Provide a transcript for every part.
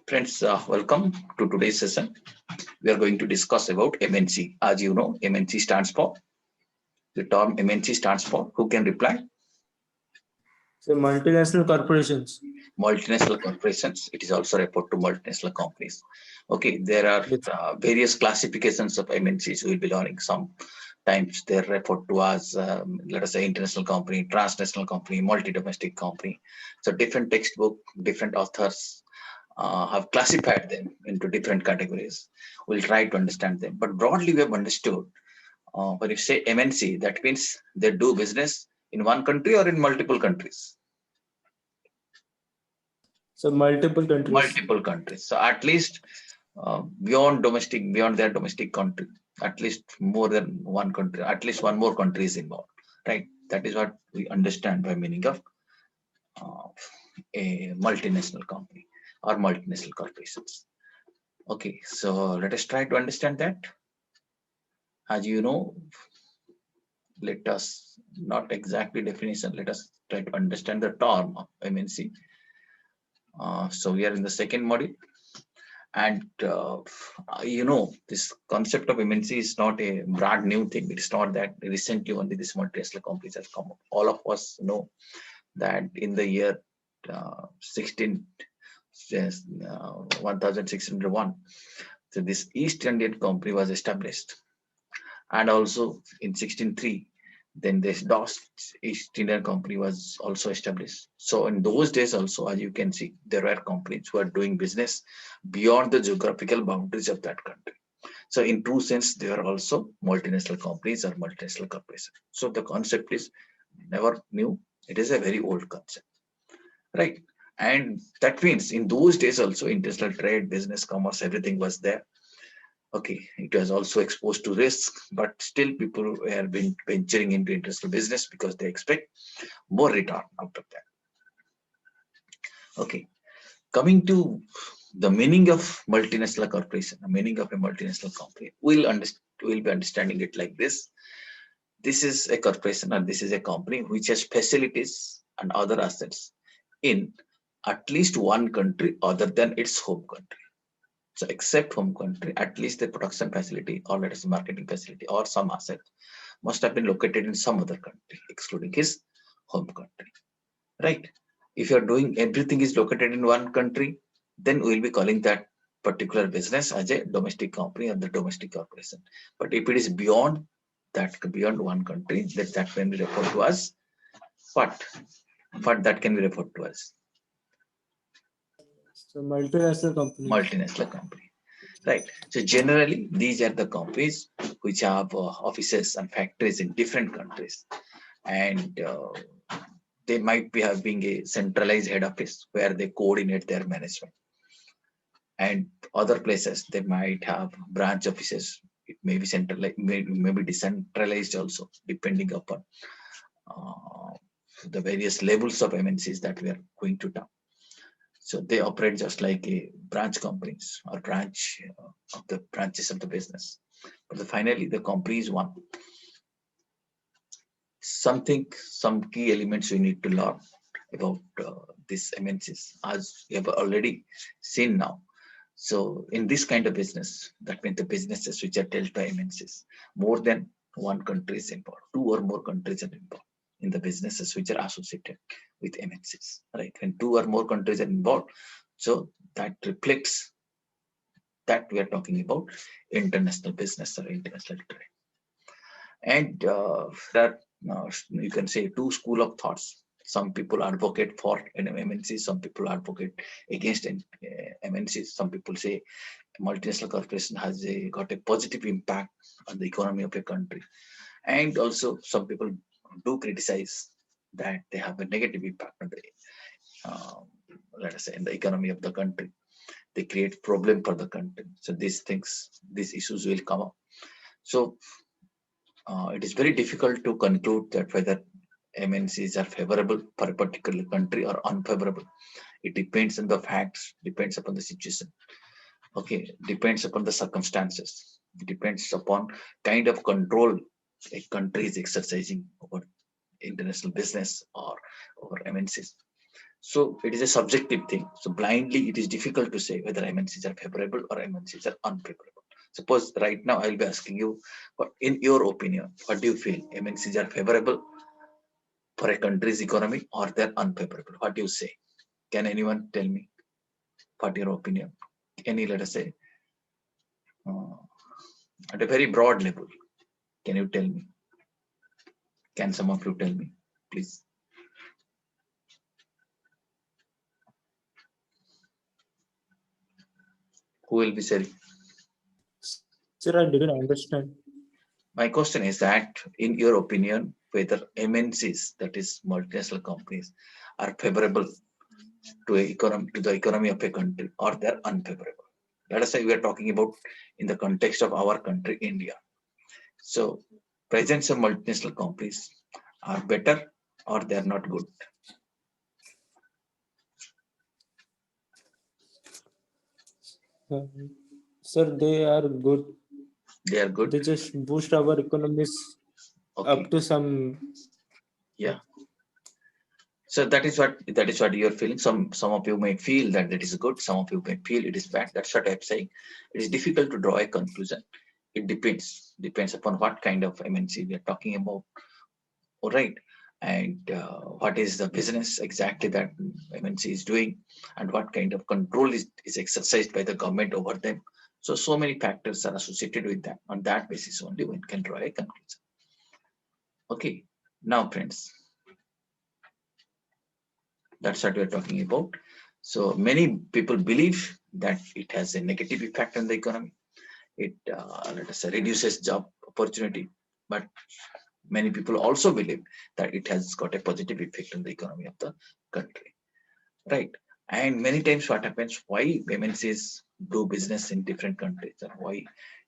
Friends, welcome to today's session. We are going to discuss about MNC. As you know, MNC stands for the term MNC stands for. Who can reply? So multinational corporations. Multinational corporations. It is also referred to multinational companies. Okay, there are Yes. various classifications of MNCs. We will be learning. Sometimes they're referred to as, let us say, international company, transnational company, multi-domestic company. So different textbook, different authors have classified them into different categories. We'll try to understand them. But broadly, we have understood when you say MNC, that means they do business in one country or in multiple countries. So multiple countries. Multiple countries. So at least beyond their domestic country, at least more than one country, at least one more country is involved, right? That is what we understand by meaning of uh, a multinational company or multinational corporations. Okay, so let us try to understand that. As you know, let us not exactly definition, let us try to understand the term of MNC. So we are in the second module, and this concept of MNC is not a brand new thing. It's not that recently only this multinational companies has come up. All of us know that in the year 16 yes, 1601, so this East Indian Company was established, and also in 1603 then this DOS East Indian Company was also established. So in those days also, as you can see, there were companies who are doing business beyond the geographical boundaries of that country. So in true sense, they are also multinational companies or multinational corporations. So the concept is never new. It is a very old concept, right? And that means in those days also international trade, business, commerce, everything was there. Okay, it was also exposed to risk, but still people have been venturing into international business because they expect more return out of that. Okay, coming to the meaning of multinational corporation, the meaning of a multinational company, we'll be understanding it like this. This is a corporation or this is a company which has facilities and other assets in at least one country other than its home country. So except home country, at least the production facility or let us say marketing facility or some asset must have been located in some other country, excluding his home country, right? If you're doing everything is located in one country, then we'll be calling that particular business as a domestic company or the domestic corporation. But if it is beyond that, beyond one country, that can be referred to as what? What that can be referred to as So multinational companies. multinational company. Right. So generally, these are the companies which have offices and factories in different countries, and they might be having a centralized head office where they coordinate their management. And other places they might have branch offices. It may be centralized, may be decentralized also, depending upon uh, the various levels of MNCs that we are going to talk. So they operate just like a branch companies or branch of the branches of the business. But finally, the company is one. Some key elements we need to learn about these MNCs, as we have already seen now. So in this kind of business, that means the businesses which are dealt by MNCs, more than one country is involved, two or more countries are involved in the businesses which are associated with MNCs, right? When two or more countries are involved, so that reflects that we are talking about international business or international trade. And that you can say two school of thoughts. Some people advocate for an MNC, some people advocate against an MNC. Some people say multinational corporation has got a positive impact on the economy of a country, and also some people do criticize that they have a negative impact on the uh, let us say in the economy of the country. They create problem for the country. So these issues will come up. So it is very difficult to conclude that whether MNCs are favorable for a particular country or unfavorable. It depends on the facts, depends upon the situation. Okay, depends upon the circumstances. It depends upon kind of control a country is exercising over international business or over MNCs. So it is a subjective thing. So blindly, it is difficult to say whether MNCs are favorable or MNCs are unfavorable. Suppose right now I'll be asking you, in your opinion, what do you feel? MNCs are favorable for a country's economy or they're unfavorable? What do you say? Can anyone tell me what your opinion? Any, let us say, uh, at a very broad level, can you tell me? Can some of you tell me, please? Who will be saying? Sir, I didn't understand. My question is that, in your opinion, whether MNCs, that is multinational companies, are favorable to the economy of a country or they're unfavorable. Let us say we are talking about in the context of our country, India. So presence of multinational companies are better or they're not good. Sir, they are good. They are good. They just boost our economies Okay. up to some. Yeah. So that is what you're feeling. Some of you may feel that is good. Some of you may feel it is bad. That's what I'm saying. It is difficult to draw a conclusion. It depends upon what kind of MNC we are talking about. All right. And what is the business exactly that MNC is doing, and what kind of control is exercised by the government over them. So many factors are associated with that. On that basis only one can draw a conclusion. Okay. Now, friends, that's what we're talking about. So many people believe that it has a negative effect on the economy. It let us say reduces job opportunity, but many people also believe that it has got a positive effect on the economy of the country, right? And many times what happens, why MNCs do business in different countries, and why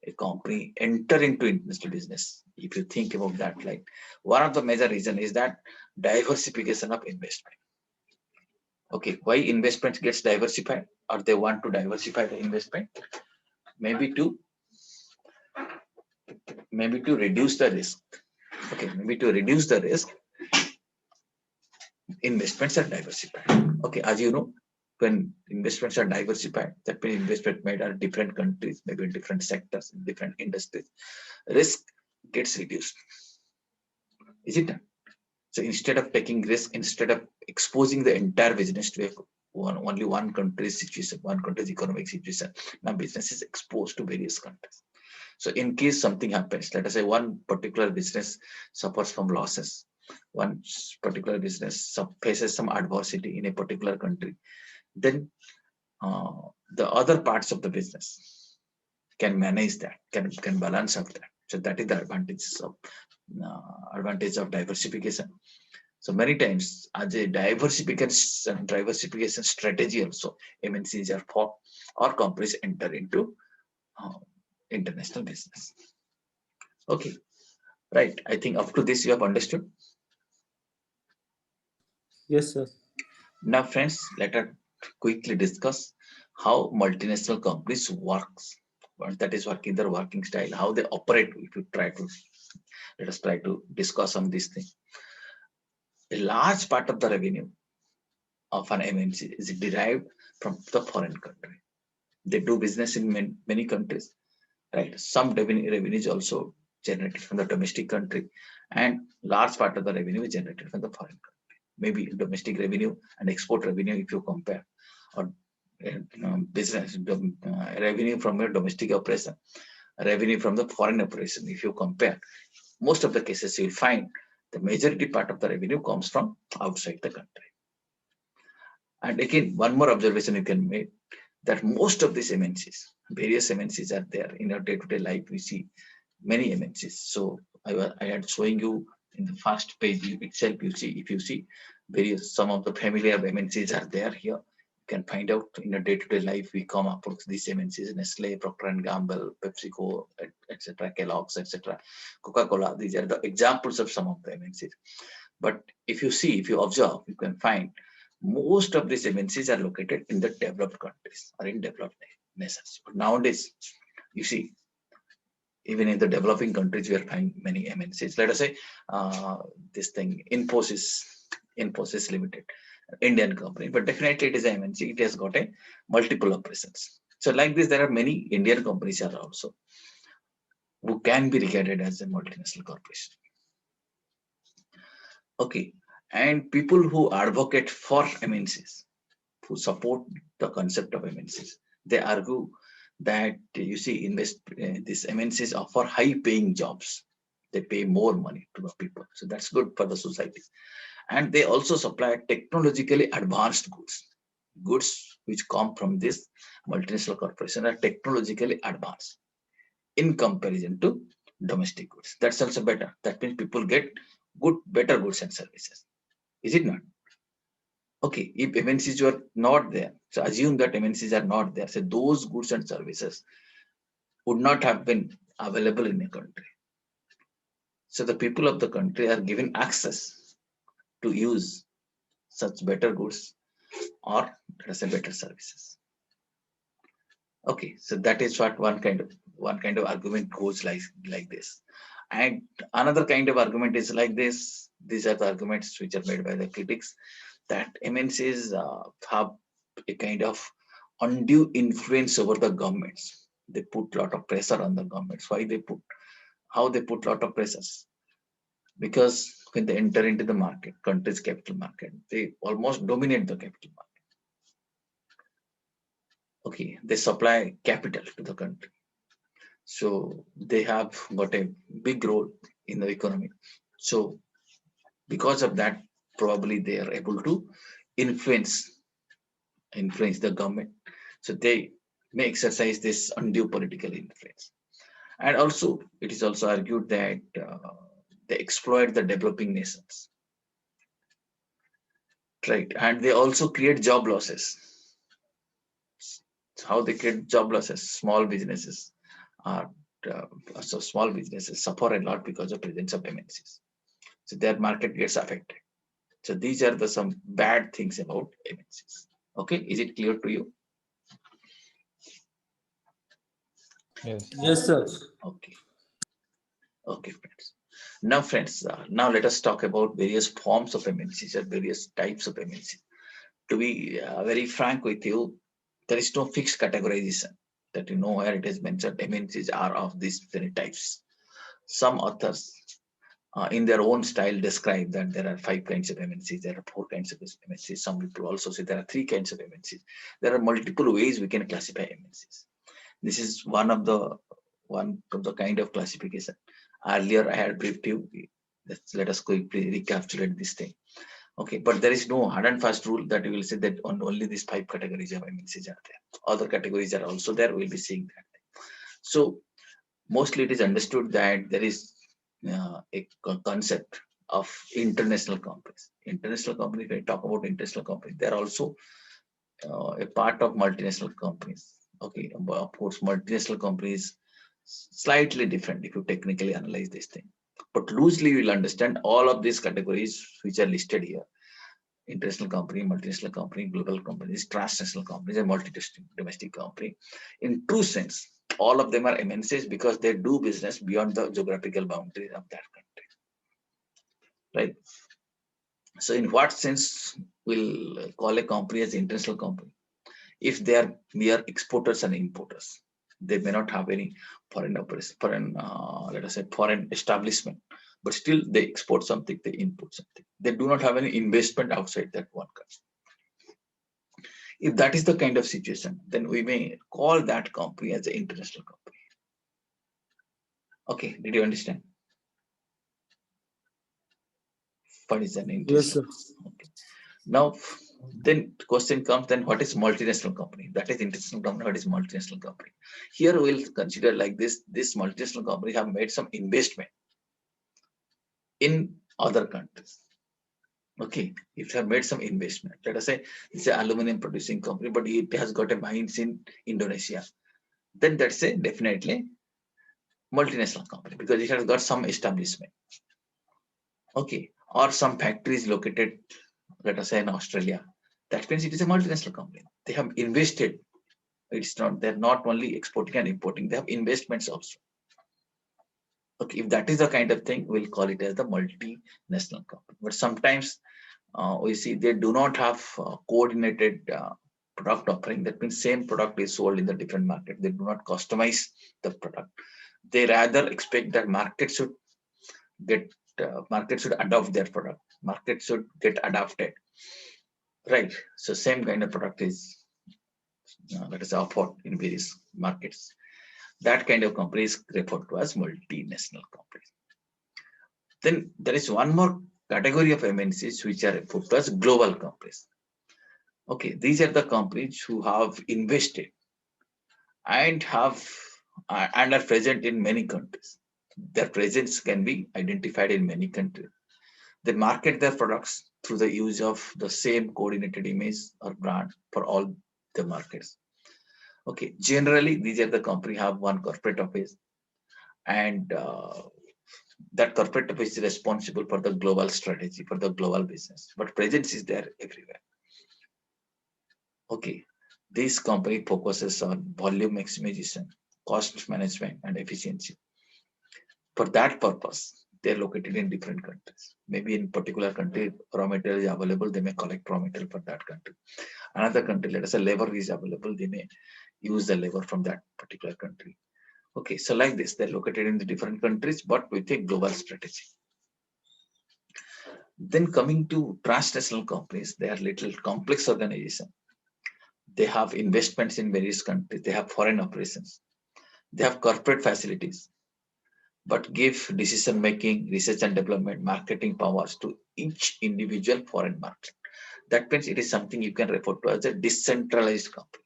a company enter into international business, if you think about that, like one of the major reason is that diversification of investment. Okay, why investment gets diversified, or they want to diversify the investment? Maybe to reduce the risk. Okay, maybe to reduce the risk, investments are diversified. Okay, as you know, when investments are diversified, that means investment made are different countries, maybe in different sectors, in different industries, risk gets reduced. Is it done? So instead of taking risk, instead of exposing the entire business to only one country's situation, one country's economic situation, now business is exposed to various countries. So in case something happens, let us say one particular business suffers from losses, one particular business faces some adversity in a particular country, then the other parts of the business can manage that, can balance out that. So that is the advantage of diversification. So many times, as a diversification strategy, also MNCs are for or companies enter into international business. Okay, right. I think up to this you have understood. Yes, sir. Now, friends, let us quickly discuss how multinational companies works. That is working their working style, how they operate. If you let us try to discuss on this thing. A large part of the revenue of an MNC is derived from the foreign country. They do business in many countries, right? Some revenue is also generated from the domestic country, and large part of the revenue is generated from the foreign country. Maybe domestic revenue and export revenue, if you compare, or business revenue from your domestic operation, revenue from the foreign operation, if you compare, most of the cases you'll find the majority part of the revenue comes from outside the country. And again, one more observation you can make, that most of these MNCs, various MNCs are there in our day-to-day life. We see many MNCs. So I had showing you in the first page itself. You see, if you see various, some of the familiar MNCs are there here. You can find out in a day-to-day life we come up with these MNCs: Nestle, Procter and Gamble, PepsiCo, etc., Kellogg's, etc., Coca-Cola. These are the examples of some of the MNCs. But if you observe, you can find most of these MNCs are located in the developed countries or in developed nations. But nowadays, you see, even in the developing countries, we are finding many MNCs. Let us say this thing, Infosys Limited. Indian company, but definitely it is a MNC. It has got a multiple operations. So like this, there are many Indian companies are also who can be regarded as a multinational corporation. Okay, and people who advocate for MNCs, who support the concept of MNCs, they argue that you see, these MNCs offer high-paying jobs. They pay more money to the people, so that's good for the society. And they also supply technologically advanced goods. Goods which come from this multinational corporation are technologically advanced in comparison to domestic goods. That's also better. That means people get better goods and services. Is it not? Okay, if MNCs were not there, so assume that MNCs are not there, so those goods and services would not have been available in a country. So the people of the country are given access to use such better goods or let us say better services. Okay, so that is what one kind of argument goes like this. And another kind of argument is like this. These are the arguments which are made by the critics that MNCs have a kind of undue influence over the governments. They put a lot of pressure on the governments. How they put a lot of pressures? Because when they enter into the market, country's capital market, they almost dominate the capital market. Okay, they supply capital to the country. So they have got a big role in the economy. So because of that, probably they are able to influence the government. So they may exercise this undue political influence. And also, it is also argued that they exploit the developing nations, right? And they also create job losses. How they create job losses? Small businesses are small businesses suffer a lot because of presence of MNCs. So their market gets affected. So these are the some bad things about MNCs. Okay, is it clear to you? Yes. Yes, sir. Okay, okay, friends. Now let us talk about various forms of MNCs or various types of MNCs. To be very frank with you, there is no fixed categorization that you know where it is mentioned. MNCs are of these many types. Some authors in their own style describe that there are 5 kinds of MNCs, there are 4 kinds of MNCs. Some people also say there are 3 kinds of MNCs. There are multiple ways we can classify MNCs. This is one of the kind of classification. Earlier I had briefed you. Let us quickly recapitulate this thing. Okay, but there is no hard and fast rule that you will say that on only these 5 categories of MNCs are there. Other categories are also there. We'll be seeing that. So mostly it is understood that there is a concept of international companies. International companies, when we talk about international companies, they are also a part of multinational companies. Okay, but of course, multinational companies slightly different if you technically analyze this thing. But loosely, you will understand all of these categories which are listed here: international company, multinational company, global companies, transnational companies, and multi-domestic company. In true sense, all of them are MNCs because they do business beyond the geographical boundaries of that country, right? So, in what sense will call a company as international company? If they are mere exporters and importers, they may not have any foreign operation, let us say foreign establishment, but still they export something, they import something. They do not have any investment outside that one country. If that is the kind of situation, then we may call that company as an international company. Okay, did you understand? What is an Yes, international? sir. Okay. Now, then question comes, then what is multinational company? That is international company, what is multinational company? Here we'll consider like this multinational company have made some investment in other countries. Okay, if have made some investment, let us say it's an aluminum producing company, but it has got a mines in Indonesia, then that's a definitely multinational company because it has got some establishment. Okay, or some factories located, let us say in Australia. That means it is a multinational company. They have invested. It's not, they're not only exporting and importing, they have investments also. Okay, if that is the kind of thing, we'll call it as the multinational company. But sometimes we see they do not have coordinated product offering. That means same product is sold in the different market. They do not customize the product. They rather expect that market should adopt their product. Market should get adopted, right? So same kind of product is that is offered in various markets. That kind of company is referred to as multinational companies. Then there is one more category of MNCs which are referred to as global companies. Okay, these are the companies who have invested and are present in many countries. Their presence can be identified in many countries. They market their products through the use of the same coordinated image or brand for all the markets. Okay, generally these are the company have one corporate office, and that corporate office is responsible for the global strategy, for the global business, but presence is there everywhere. Okay, this company focuses on volume maximization, cost management, and efficiency. For that purpose, they're located in different countries. Maybe in particular country, raw material is available, they may collect raw material for that country. Another country, let us say labor is available, they may use the labor from that particular country. Okay, so like this, they're located in the different countries, but with a global strategy. Then coming to transnational companies, they are little complex organization. They have investments in various countries, they have foreign operations, they have corporate facilities, but give decision making, research and development, marketing powers to each individual foreign market. That means it is something you can refer to as a decentralized company.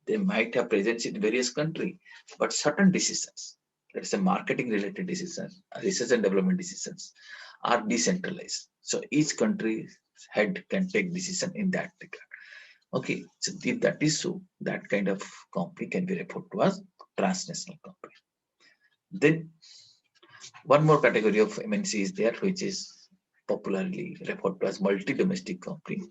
They might have presence in various countries, but certain decisions, let's say marketing related decisions, research and development decisions, are decentralized. So each country's head can take decision in that regard. Okay, so if that is so, that kind of company can be referred to as transnational company. Then one more category of MNC is there, which is popularly referred to as multi-domestic company.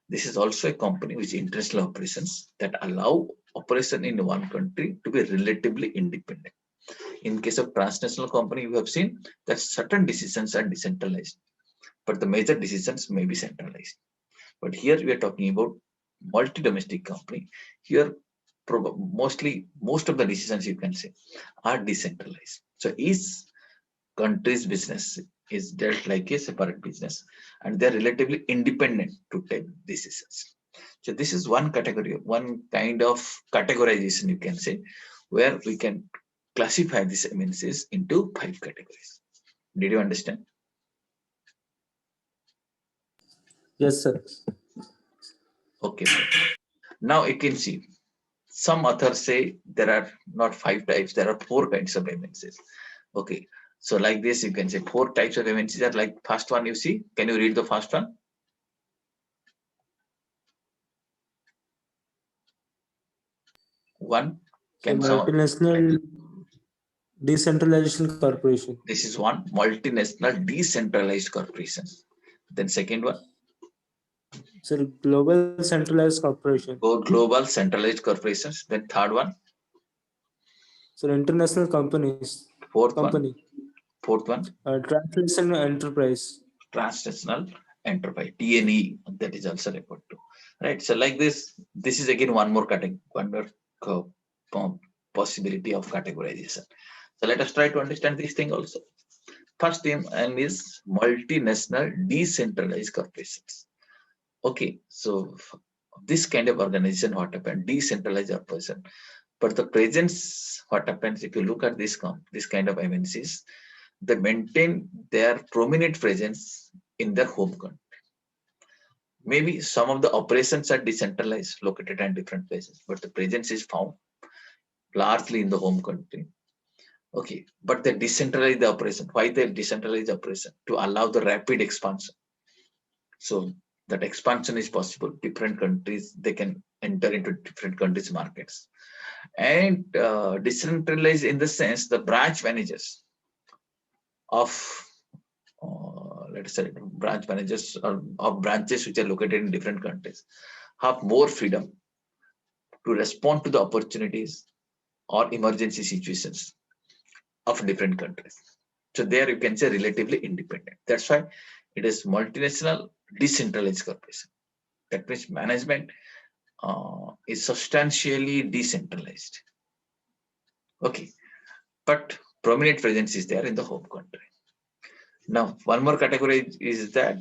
This is also a company which international operations that allow operation in one country to be relatively independent. In case of transnational company, we have seen that certain decisions are decentralized, but the major decisions may be centralized. But here we are talking about multi-domestic company. Here, most of the decisions you can say are decentralized. So each country's business is dealt like a separate business, and they're relatively independent to take decisions. So this is one category, one kind of categorization you can say, where we can classify these MNCs into 5 categories. Did you understand? Yes, sir. Okay. Now you can see some authors say there are not 5 types, there are 4 kinds of MNCs. Okay. So like this, you can say 4 types of MNCs are like first one you see. Can you read the first one? One. So Can someone? multinational decentralization corporation. This is one, multinational decentralized corporations. Then second one, So global centralized corporation. global centralized corporations. Then third one, So international companies. fourth one, Company. fourth one, Translation enterprise. transnational enterprise, TNE, that is also referred to. Right. So like this is again one more category, one more possibility of categorization. So let us try to understand this thing also. First thing is multinational decentralized corporations. Okay, so this kind of organization, what happened, decentralized operation. But the presence, what happens if you look at this kind of MNCs, they maintain their prominent presence in their home country. Maybe some of the operations are decentralized, located in different places, but the presence is found largely in the home country. Okay, but they decentralize the operation. Why they decentralize the operation? To allow the rapid expansion. So that expansion is possible. Different countries, they can enter into different countries' markets. And decentralized in the sense, the branch managers of, let's say, branch managers of branches which are located in different countries have more freedom to respond to the opportunities or emergency situations of different countries. So there you can say relatively independent. That's why it is multinational decentralized corporation. That means management is substantially decentralized. Okay, but prominent presence is there in the home country. Now, one more category is that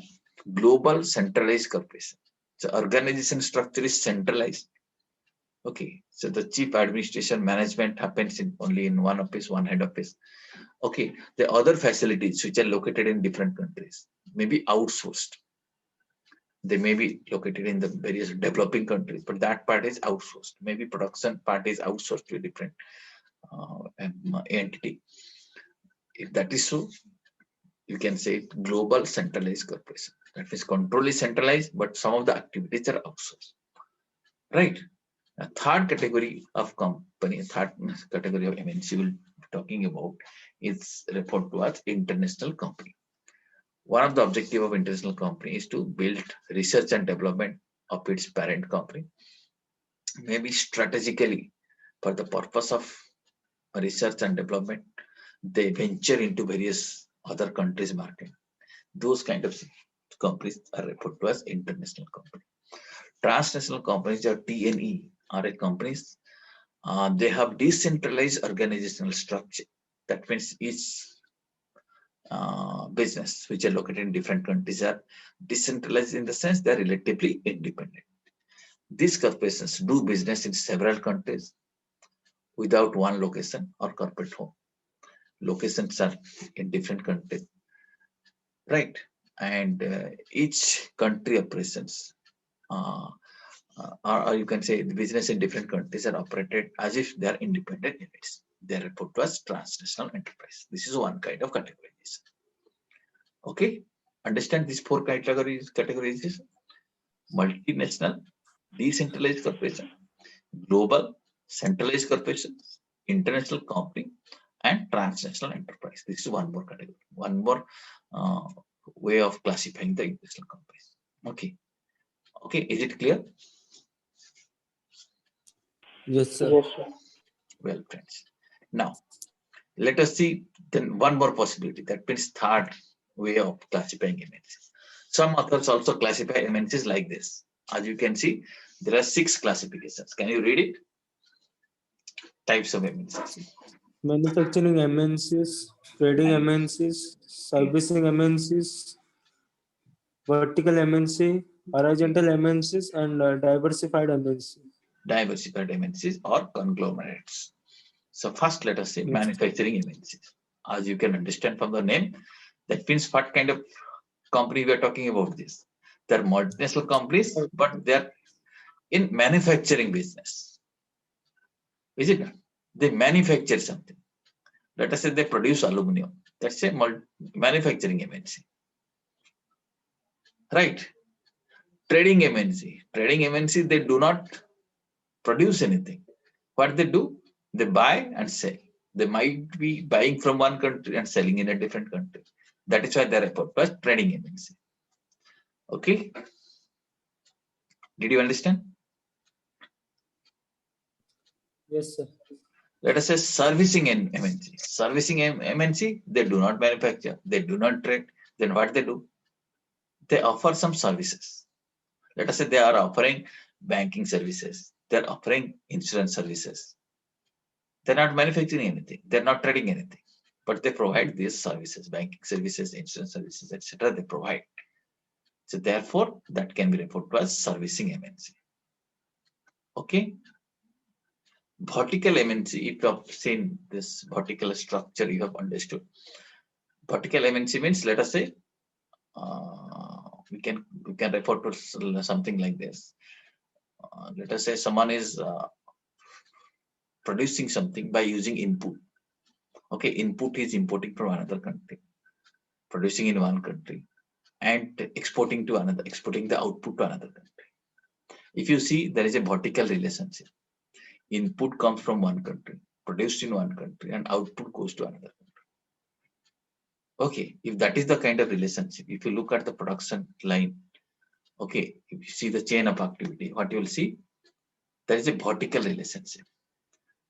global centralized corporation. So organization structure is centralized. Okay, so the chief administration management happens only in one office, one head office. Okay, the other facilities which are located in different countries may be outsourced. They may be located in the various developing countries, but that part is outsourced. Maybe production part is outsourced to a different entity. If that is so, you can say global centralized corporation. That means control is centralized, but some of the activities are outsourced. Right. A third category of company, third category of MNC we'll be talking about is referred to as international company. One of the objective of international company is to build research and development of its parent company, maybe strategically for the purpose of research and development. They venture into various other countries' market. Those kind of companies are referred to as international company. Transnational companies or TNE are companies. They have decentralized organizational structure. That means each business which are located in different countries are decentralized in the sense they are relatively independent. These corporations do business in several countries without one location or corporate home. Locations are in different countries, right? And each country operations, or you can say the business in different countries are operated as if they are independent units. They are referred to as transnational enterprise. This is one kind of categorization. Okay, understand these four categories. Multinational, decentralized corporation, global, centralized corporation, international company, and transnational enterprise. This is one more category, one more way of classifying the international companies. Okay. Okay, is it clear? Yes, sir. Yes, sir. Well, friends, now let us see then one more possibility. That means third way of classifying MNCs. Some authors also classify MNCs like this. As you can see, there are 6 classifications. Can you read it? Types of MNCs. Manufacturing MNCs, trading MNCs, servicing MNCs, vertical MNC, horizontal MNCs, and diversified MNC. Diversified MNCs or conglomerates. So first, let us say Yes. manufacturing MNCs. As you can understand from the name, that means what kind of company we are talking about this. They're multinational companies, but they're in manufacturing business. Is it not? They manufacture something. Let us say they produce aluminum. That's a manufacturing MNC. Right? Trading MNC. Trading MNC, they do not produce anything. What they do? They buy and sell. They might be buying from one country and selling in a different country. That is why they are referred to as trading MNC. Okay? Did you understand? Yes, sir. Let us say servicing MNC. Servicing MNC, they do not manufacture, they do not trade. Then what they do? They offer some services. Let us say they are offering banking services. They're offering insurance services. They're not manufacturing anything. They're not trading anything. But they provide these services, banking services, insurance services, etc. They provide. So therefore, that can be referred to as servicing MNC. Okay. Vertical MNC, if you have seen this vertical structure, you have understood. Vertical MNC means, let us say, we can refer to something like this. Let us say someone is producing something by using input. Okay, input is importing from another country, producing in one country, and exporting to another, exporting the output to another country. If you see, there is a vertical relationship. Input comes from one country, produced in one country, and output goes to another country. Okay, if that is the kind of relationship, if you look at the production line, okay, if you see the chain of activity, what you will see, there is a vertical relationship.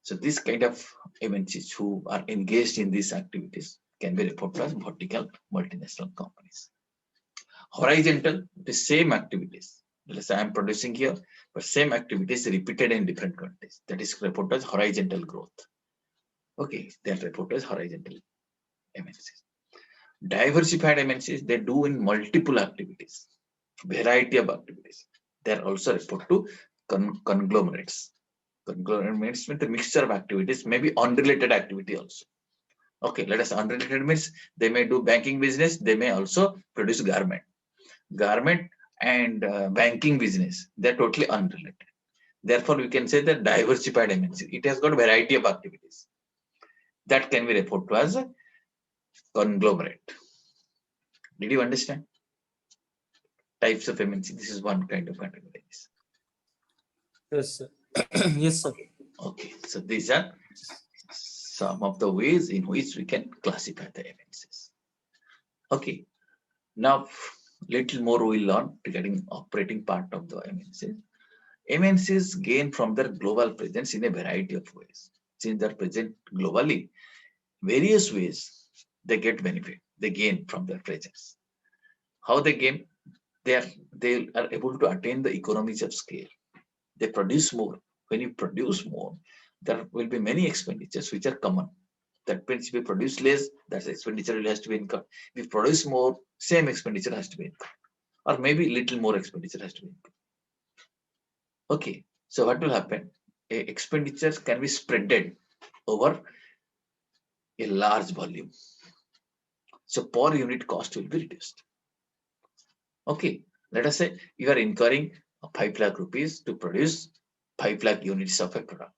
So this kind of MNCs who are engaged in these activities can be referred to as vertical multinational companies. Horizontal, the same activities. Let's say I'm producing here, but same activities repeated in different countries. That is reported as horizontal growth. Okay, they are reported as horizontal MNCs. Diversified MNCs, they do in multiple activities, variety of activities. They are also reported to conglomerates. Conglomerates means the mixture of activities, maybe unrelated activity also. Okay, let us unrelated means they may do banking business, they may also produce garment. Garment and banking business, they're totally unrelated. Therefore, we can say that diversified MNC. It has got variety of activities. That can be referred to as a conglomerate. Did you understand? Types of MNC. This is one kind of categories. Yes, sir. Yes, sir. Okay, so these are some of the ways in which we can classify the MNCs. Okay, now little more we'll learn regarding operating part of the MNCs. MNCs gain from their global presence in a variety of ways. Since they're present globally, various ways they get benefit, they gain from their presence. How they gain? They are able to attain the economies of scale. They produce more. When you produce more, there will be many expenditures which are common. That means if you produce less, that expenditure has to be incurred. If you produce more, same expenditure has to be incurred. Or maybe little more expenditure has to be incurred. Okay, so what will happen? Expenditures can be spreaded over a large volume. So per unit cost will be reduced. Okay, let us say you are incurring 5 lakh rupees to produce 5 lakh units of a product.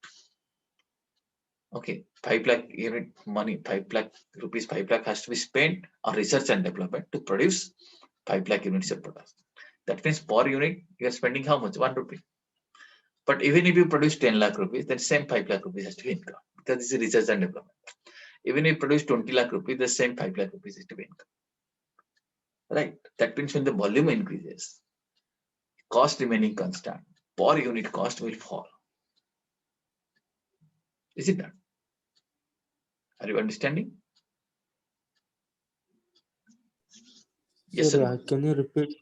Okay, 5 lakh unit money, 5 lakh rupees, 5 lakh has to be spent on research and development to produce 5 lakh units of product. That means per unit you are spending how much? 1 rupee. But even if you produce 10 lakh rupees, then same 5 lakh rupees has to be incurred because this is research and development. Even if you produce 20 lakh rupees, the same 5 lakh rupees is to be incurred. Right? That means when the volume increases, cost remaining constant, per unit cost will fall. Is it that? Are you understanding? Yes, Sir, sir. can you repeat?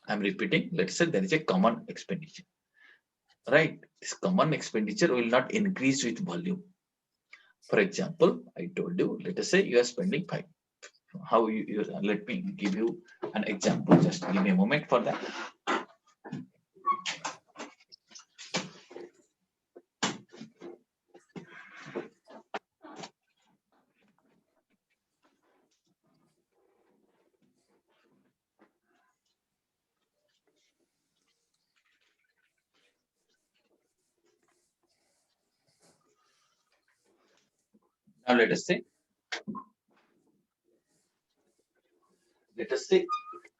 I'm repeating. Let's say there is a common expenditure. Right? This common expenditure will not increase with volume. For example, I told you, let us say you are spending 5. How you let me give you an example. Just give me a moment for that. Now let us say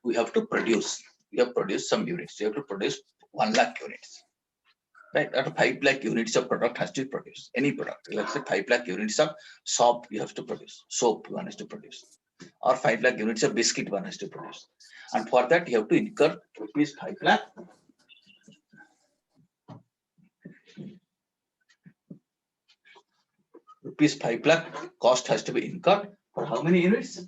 we have to produce. We have produced some units. You have to produce 1 lakh units. Right? Out of 5 lakh units of product has to be produced. Any product. Let's say 5 lakh units of soap you have to produce. Soap one has to produce. Or 5 lakh units of biscuit one has to produce. And for that you have to incur rupees 5 lakh. Rupees 5 lakh cost has to be incurred for how many units?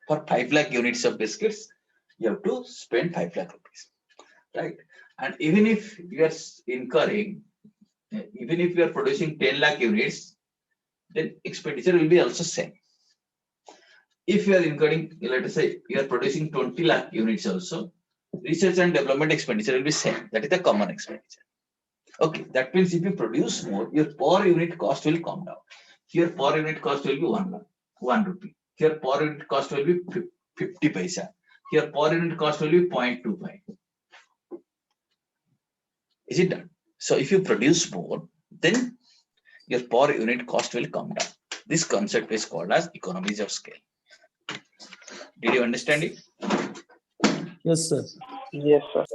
For 5 lakh units of biscuits, you have to spend 5 lakh rupees. Right? And even if you are incurring, even if you are producing 10 lakh units, then expenditure will be also same. If you are incurring, let us say you are producing 20 lakh units also, research and development expenditure will be same. That is the common expenditure. Okay, that means if you produce more, your per unit cost will come down. Here per unit cost will be 1 rupee. Here per unit cost will be 50 paisa. Here per unit cost will be 0.25. Is it done? So if you produce more, then your per unit cost will come down. This concept is called as economies of scale. Did you understand it? Yes, sir. Yes, sir.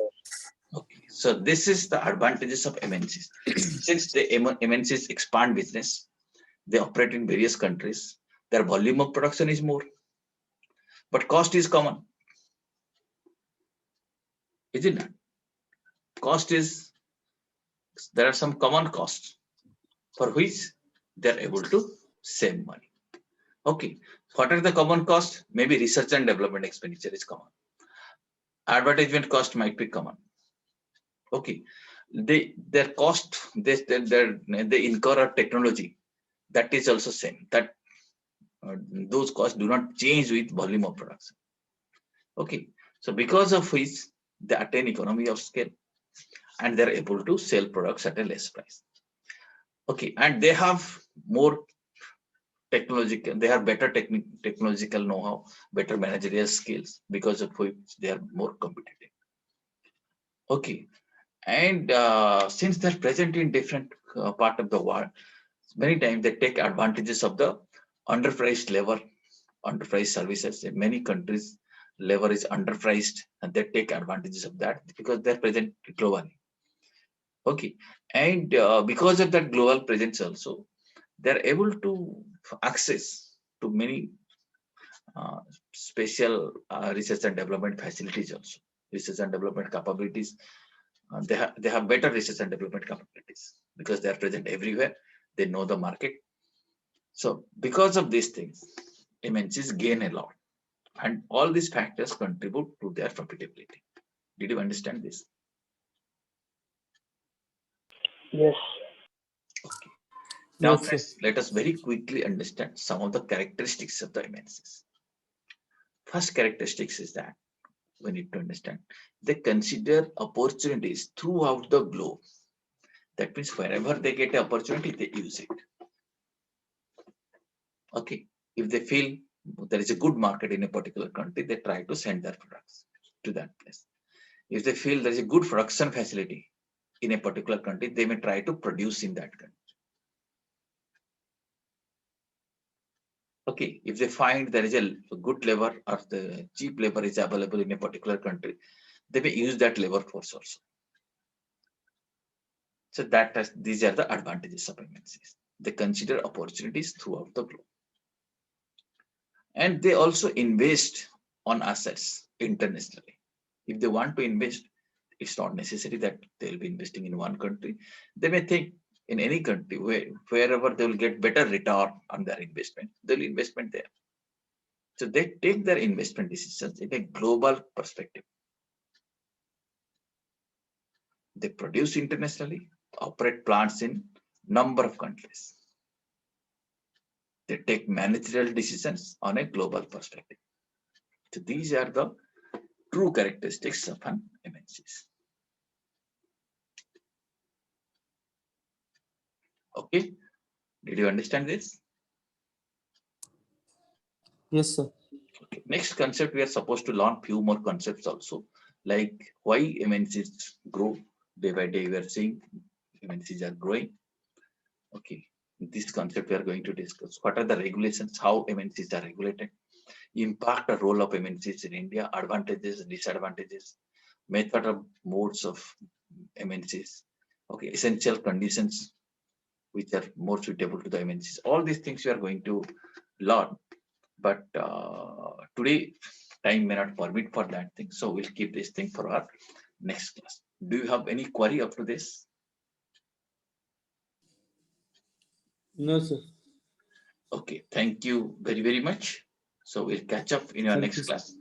Okay. So this is the advantages of MNCs. Since the MNCs expand business, they operate in various countries, their volume of production is more, but cost is common. Is it not? Cost is, there are some common costs for which they're able to save money. Okay, what are the common costs? Maybe research and development expenditure is common. Advertisement cost might be common. Okay, their cost, they incur a technology, that is also same. That those costs do not change with volume of production. Okay, so because of which they attain economy of scale and they're able to sell products at a less price. Okay, and they have more technological, they have better technological know-how, better managerial skills, because of which they are more competitive. Okay, and since they're present in different part of the world, many times they take advantages of the underpriced labor, underpriced services. In many countries, labor is underpriced, and they take advantages of that because they're present globally. Okay, and because of that global presence also, they're able to access to many uh, special research and development facilities also, research and development capabilities. They have better research and development capabilities because they are present everywhere. They know the market. So because of these things, MNCs gain a lot, and all these factors contribute to their profitability. Did you understand this? Yes. Okay. Now, Yes, sir. friends, let us very quickly understand some of the characteristics of the MNCs. First characteristics is that we need to understand they consider opportunities throughout the globe. That means wherever they get an opportunity, they use it. Okay, if they feel there is a good market in a particular country, they try to send their products to that place. If they feel there is a good production facility in a particular country, they may try to produce in that country. Okay, if they find there is a good labor or the cheap labor is available in a particular country, they may use that labor force also. So these are the advantages of MNCs. They consider opportunities throughout the globe. And they also invest on assets internationally. If they want to invest, it's not necessary that they'll be investing in one country. They may think in any country wherever they will get better return on their investment, they'll investment there. So they take their investment decisions in a global perspective. They produce internationally, operate plants in number of countries. They take managerial decisions on a global perspective. So these are the true characteristics of an MNCs. Okay, did you understand this? Yes, sir. Okay. Next concept, we are supposed to learn few more concepts also, like why MNCs grow day by day. We are seeing MNCs are growing. Okay, this concept we are going to discuss. What are the regulations? How MNCs are regulated? Impact or role of MNCs in India, advantages, disadvantages, method of modes of MNCs, okay, essential conditions which are more suitable to the MNCs. All these things we are going to learn, but today time may not permit for that thing, so we'll keep this thing for our next class. Do you have any query up to this? No, sir. Okay, thank you very much. So we'll catch up in your Thank next you, sir. class.